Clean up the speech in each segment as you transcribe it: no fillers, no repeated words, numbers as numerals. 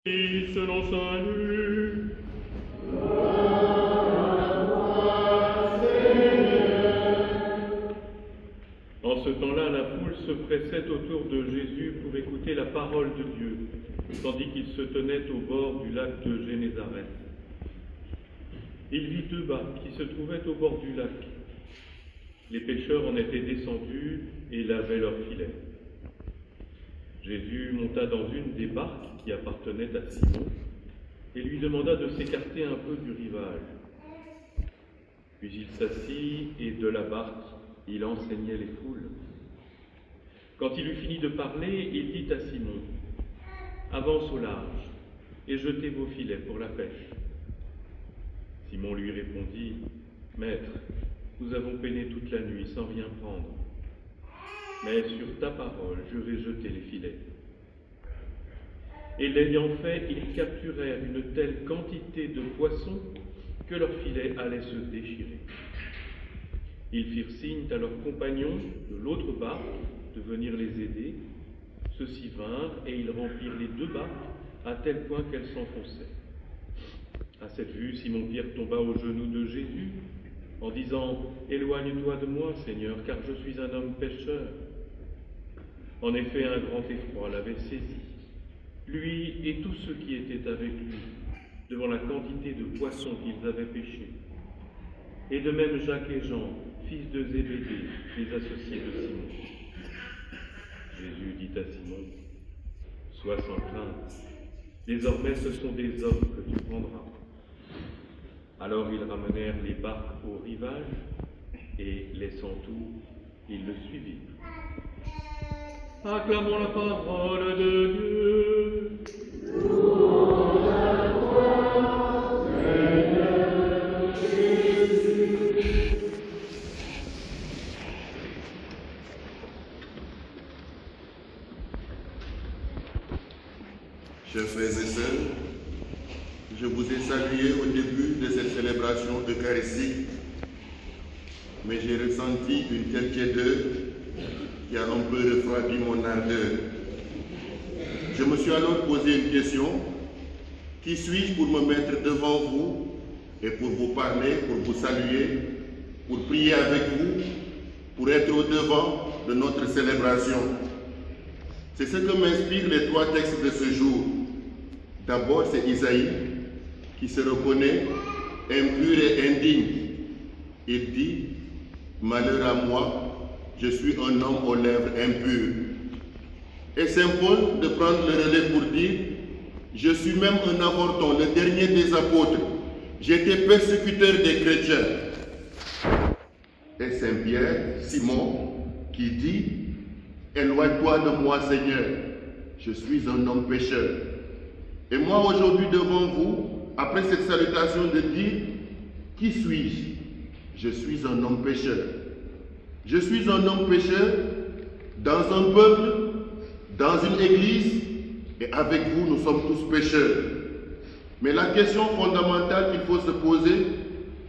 Selon salut. En ce temps-là, la foule se pressait autour de Jésus pour écouter la parole de Dieu, tandis qu'il se tenait au bord du lac de Génézareth. Il vit deux barques qui se trouvaient au bord du lac. Les pêcheurs en étaient descendus et lavaient leurs filets. Jésus monta dans une des barques qui appartenait à Simon et lui demanda de s'écarter un peu du rivage. Puis il s'assit et de la barque, il enseignait les foules. Quand il eut fini de parler, il dit à Simon : « Avance au large et jetez vos filets pour la pêche. » Simon lui répondit : « Maître, nous avons peiné toute la nuit sans rien prendre. Mais sur ta parole, je vais jeter les filets. » Et l'ayant fait, ils capturèrent une telle quantité de poissons que leurs filets allaient se déchirer. Ils firent signe à leurs compagnons de l'autre barque de venir les aider. Ceux-ci vinrent et ils remplirent les deux barques à tel point qu'elles s'enfonçaient. À cette vue, Simon-Pierre tomba aux genoux de Jésus en disant : « Éloigne-toi de moi, Seigneur, car je suis un homme pécheur. » En effet, un grand effroi l'avait saisi, lui et tous ceux qui étaient avec lui, devant la quantité de poissons qu'ils avaient pêchés. Et de même Jacques et Jean, fils de Zébédée, les associés de Simon. Jésus dit à Simon : « Sois sans crainte, désormais ce sont des hommes que tu prendras. » Alors ils ramenèrent les barques au rivage, et laissant tout, ils le suivirent. Acclamons la parole de Dieu. Louange à toi, Seigneur Jésus. Chers frères et sœurs, je vous ai salué au début de cette célébration eucharistique, mais j'ai ressenti une telle tiédeur qui a un peu refroidi mon ardeur. Je me suis alors posé une question : qui suis-je pour me mettre devant vous et pour vous parler, pour vous saluer, pour prier avec vous, pour être au devant de notre célébration? C'est ce que m'inspirent les trois textes de ce jour. D'abord, c'est Isaïe qui se reconnaît impur et indigne. Il dit : « Malheur à moi, je suis un homme aux lèvres impures. » Et Saint Paul de prendre le relais pour dire : « Je suis même un avorton, le dernier des apôtres. J'étais persécuteur des chrétiens. » Et Saint Pierre, Simon, qui dit : « Éloigne-toi de moi, Seigneur, je suis un homme pécheur. » Et moi aujourd'hui devant vous, après cette salutation, de dire : qui suis-je? Je suis un homme pécheur. Je suis un homme pécheur dans un peuple, dans une église, et avec vous, nous sommes tous pécheurs. Mais la question fondamentale qu'il faut se poser,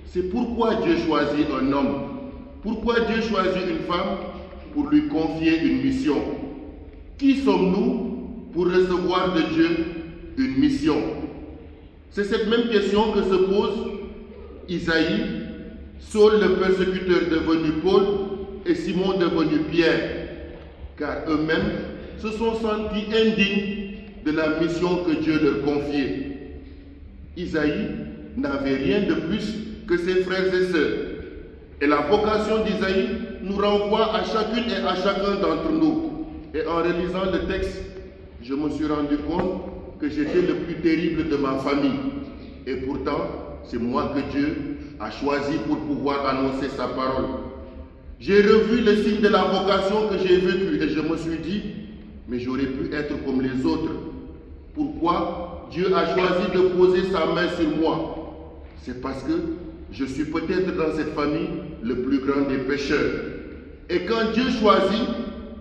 c'est pourquoi Dieu choisit un homme? Pourquoi Dieu choisit une femme pour lui confier une mission? Qui sommes-nous pour recevoir de Dieu une mission? C'est cette même question que se pose Isaïe, Saul le persécuteur devenu Paul et Simon devenu Pierre, car eux-mêmes se sont sentis indignes de la mission que Dieu leur confiait. Isaïe n'avait rien de plus que ses frères et sœurs, et la vocation d'Isaïe nous renvoie à chacune et à chacun d'entre nous. Et en relisant le texte, je me suis rendu compte que j'étais le plus terrible de ma famille. Et pourtant, c'est moi que Dieu a choisi pour pouvoir annoncer sa parole. J'ai revu le signe de la vocation que j'ai vécu et je me suis dit, mais j'aurais pu être comme les autres. Pourquoi Dieu a choisi de poser sa main sur moi? C'est parce que je suis peut-être dans cette famille le plus grand des pécheurs. Et quand Dieu choisit,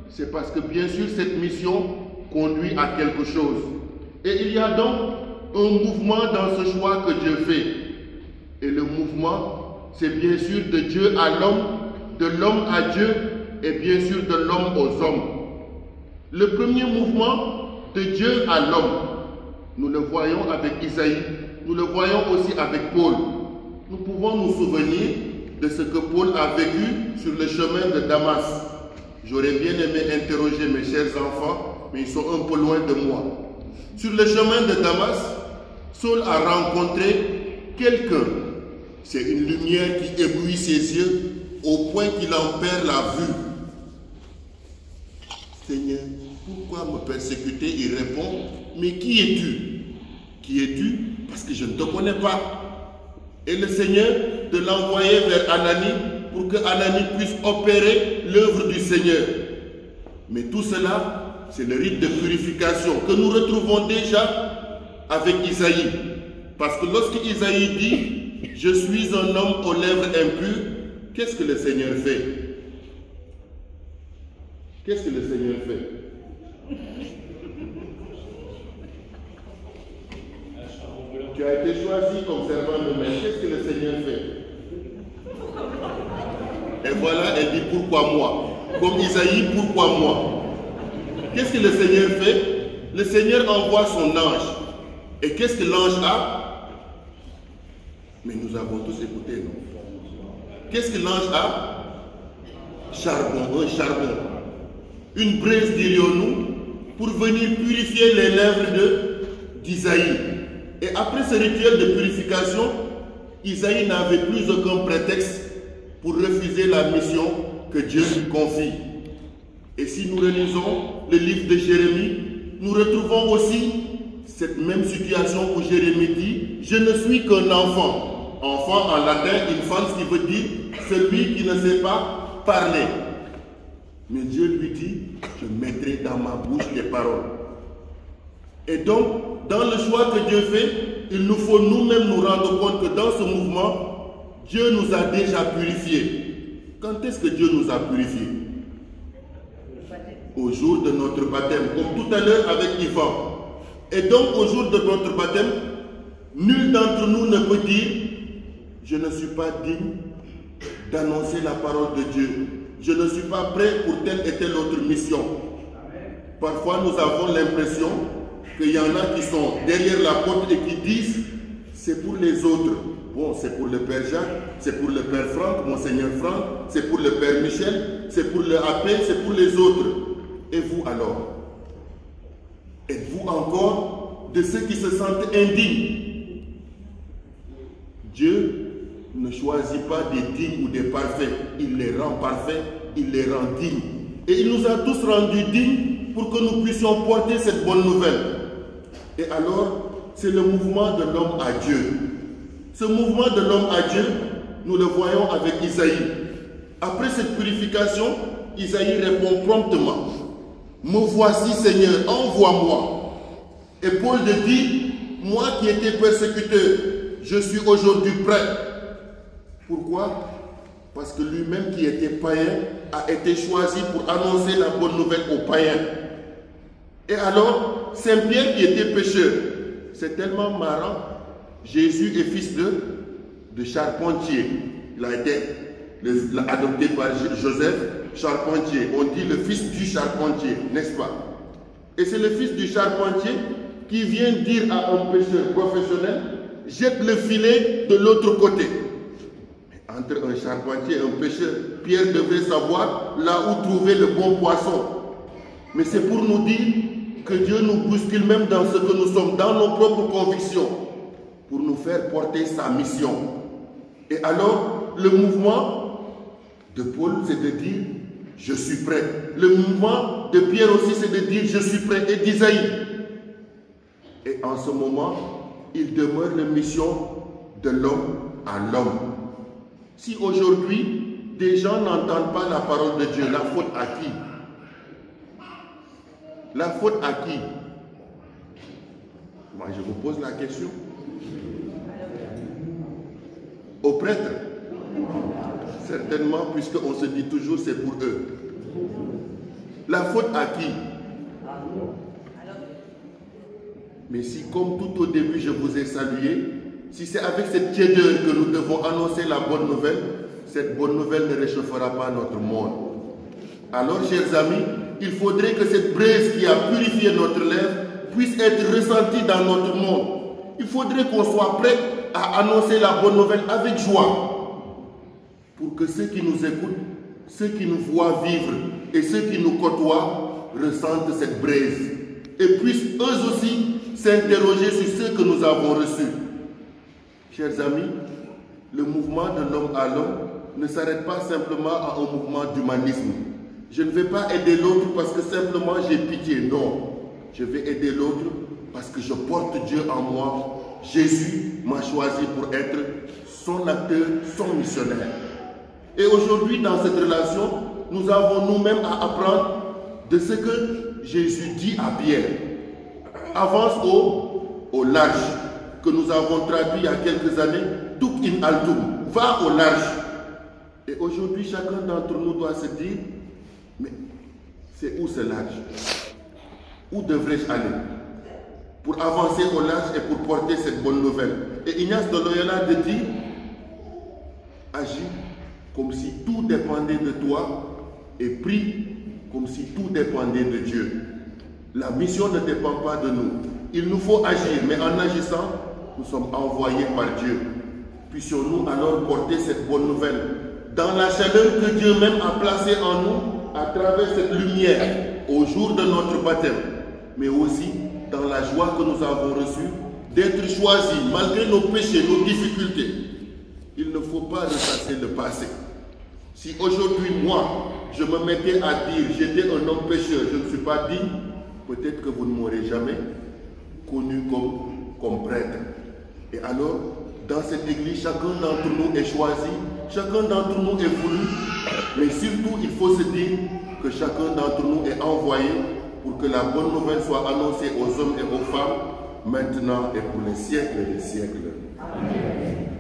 c'est parce que bien sûr cette mission conduit à quelque chose. Et il y a donc un mouvement dans ce choix que Dieu fait. Et le mouvement, c'est bien sûr de Dieu à l'homme, de l'homme à Dieu et bien sûr de l'homme aux hommes. Le premier mouvement de Dieu à l'homme, Nous le voyons avec Isaïe, nous le voyons aussi avec Paul. Nous pouvons nous souvenir de ce que Paul a vécu sur le chemin de Damas. J'aurais bien aimé interroger mes chers enfants, mais ils sont un peu loin de moi. Sur le chemin de Damas, Saul a rencontré quelqu'un. C'est une lumière qui éblouit ses yeux au point qu'il en perd la vue. Seigneur, pourquoi me persécuter? Il répond, mais qui es-tu? Qui es-tu? Parce que je ne te connais pas. Et le Seigneur de l'envoyer vers Ananie pour que Ananie puisse opérer l'œuvre du Seigneur. Mais tout cela, c'est le rite de purification que nous retrouvons déjà avec Isaïe. Parce que lorsque Isaïe dit « Je suis un homme aux lèvres impures », qu'est-ce que le Seigneur fait? Qu'est-ce que le Seigneur fait? Tu as été choisi comme servant de maître. Qu'est-ce que le Seigneur fait? Et voilà, elle dit pourquoi moi? Comme Isaïe, pourquoi moi? Qu'est-ce que le Seigneur fait? Le Seigneur envoie son ange. Et qu'est-ce que l'ange a? Mais nous avons tous écouté, non? Qu'est-ce que l'ange a? Charbon, un charbon. Une braise, dirions-nous, pour venir purifier les lèvres d'Isaïe. Et après ce rituel de purification, Isaïe n'avait plus aucun prétexte pour refuser la mission que Dieu lui confie. Et si nous relisons le livre de Jérémie, nous retrouvons aussi cette même situation où Jérémie dit « Je ne suis qu'un enfant ». Enfant en latin, infant, qui veut dire celui qui ne sait pas parler. Mais Dieu lui dit « Je mettrai dans ma bouche tes paroles ». Et donc, dans le choix que Dieu fait, il nous faut nous-mêmes nous rendre compte que dans ce mouvement, Dieu nous a déjà purifiés. Quand est-ce que Dieu nous a purifiés? Au jour de notre baptême, comme tout à l'heure avec Yvan. Et donc, au jour de notre baptême, nul d'entre nous ne peut dire « Je ne suis pas digne d'annoncer la parole de Dieu. Je ne suis pas prêt pour telle et telle autre mission. » Parfois, nous avons l'impression qu'il y en a qui sont derrière la porte et qui disent « C'est pour les autres. » Bon, c'est pour le Père Jacques, c'est pour le Père Franck, Monseigneur Franck, c'est pour le Père Michel, c'est pour le AP, c'est pour les autres. Et vous alors? Êtes-vous encore de ceux qui se sentent indignes? Dieu ne choisit pas des dignes ou des parfaits. Il les rend parfaits, il les rend dignes. Et il nous a tous rendus dignes pour que nous puissions porter cette bonne nouvelle. Et alors, c'est le mouvement de l'homme à Dieu. Ce mouvement de l'homme à Dieu, nous le voyons avec Isaïe. Après cette purification, Isaïe répond promptement. « Me voici Seigneur, envoie-moi. » Et Paul dit, « Moi qui étais persécuteur, je suis aujourd'hui prêt. » Pourquoi? Parce que lui-même qui était païen a été choisi pour annoncer la bonne nouvelle aux païens. Et alors, Saint Pierre qui était pécheur, c'est tellement marrant. Jésus est fils de charpentier. Il a été adopté par Joseph, charpentier. On dit le fils du charpentier, n'est-ce pas? Et c'est le fils du charpentier qui vient dire à un pêcheur professionnel, jette le filet de l'autre côté. Entre un charpentier et un pêcheur, Pierre devait savoir là où trouver le bon poisson. Mais c'est pour nous dire que Dieu nous bouscule même dans ce que nous sommes, dans nos propres convictions, pour nous faire porter sa mission. Et alors, le mouvement de Paul, c'est de dire « Je suis prêt ». Le mouvement de Pierre aussi, c'est de dire « Je suis prêt » et d'Isaïe. Et en ce moment, il demeure la mission de l'homme à l'homme. Si aujourd'hui, des gens n'entendent pas la parole de Dieu, la faute à qui? La faute à qui? Moi, je vous pose la question. Aux prêtres? Certainement, puisqu'on se dit toujours c'est pour eux. La faute à qui? Mais si, comme tout au début, je vous ai salué, si c'est avec cette tiédeur que nous devons annoncer la bonne nouvelle, cette bonne nouvelle ne réchauffera pas notre monde. Alors, chers amis, il faudrait que cette braise qui a purifié notre lèvre puisse être ressentie dans notre monde. Il faudrait qu'on soit prêt à annoncer la bonne nouvelle avec joie, pour que ceux qui nous écoutent, ceux qui nous voient vivre et ceux qui nous côtoient ressentent cette braise et puissent eux aussi s'interroger sur ce que nous avons reçu. Chers amis, le mouvement de l'homme à l'homme ne s'arrête pas simplement à un mouvement d'humanisme. Je ne vais pas aider l'autre parce que simplement j'ai pitié. Non, je vais aider l'autre parce que je porte Dieu en moi. Jésus m'a choisi pour être son acteur, son missionnaire. Et aujourd'hui, dans cette relation, nous avons nous-mêmes à apprendre de ce que Jésus dit à Pierre. Avance au large, que nous avons traduit il y a quelques années, Tuk in altum, va au large. Et aujourd'hui, chacun d'entre nous doit se dire, mais c'est où ce large? Où devrais-je aller pour avancer au large et pour porter cette bonne nouvelle? Et Ignace de Loyola dit, agis comme si tout dépendait de toi et prie comme si tout dépendait de Dieu. La mission ne dépend pas de nous. Il nous faut agir, mais en agissant, nous sommes envoyés par Dieu. Puissions-nous alors porter cette bonne nouvelle dans la chaleur que Dieu même a placée en nous à travers cette lumière au jour de notre baptême, mais aussi dans la joie que nous avons reçue d'être choisis malgré nos péchés, nos difficultés. Il ne faut pas ressasser le passé. Si aujourd'hui, moi, je me mettais à dire j'étais un homme pécheur, je ne suis pas digne, peut-être que vous ne m'aurez jamais connu comme prêtre. Et alors, dans cette église, chacun d'entre nous est choisi, chacun d'entre nous est voulu, mais surtout, il faut se dire que chacun d'entre nous est envoyé pour que la bonne nouvelle soit annoncée aux hommes et aux femmes, maintenant et pour les siècles des siècles. Amen.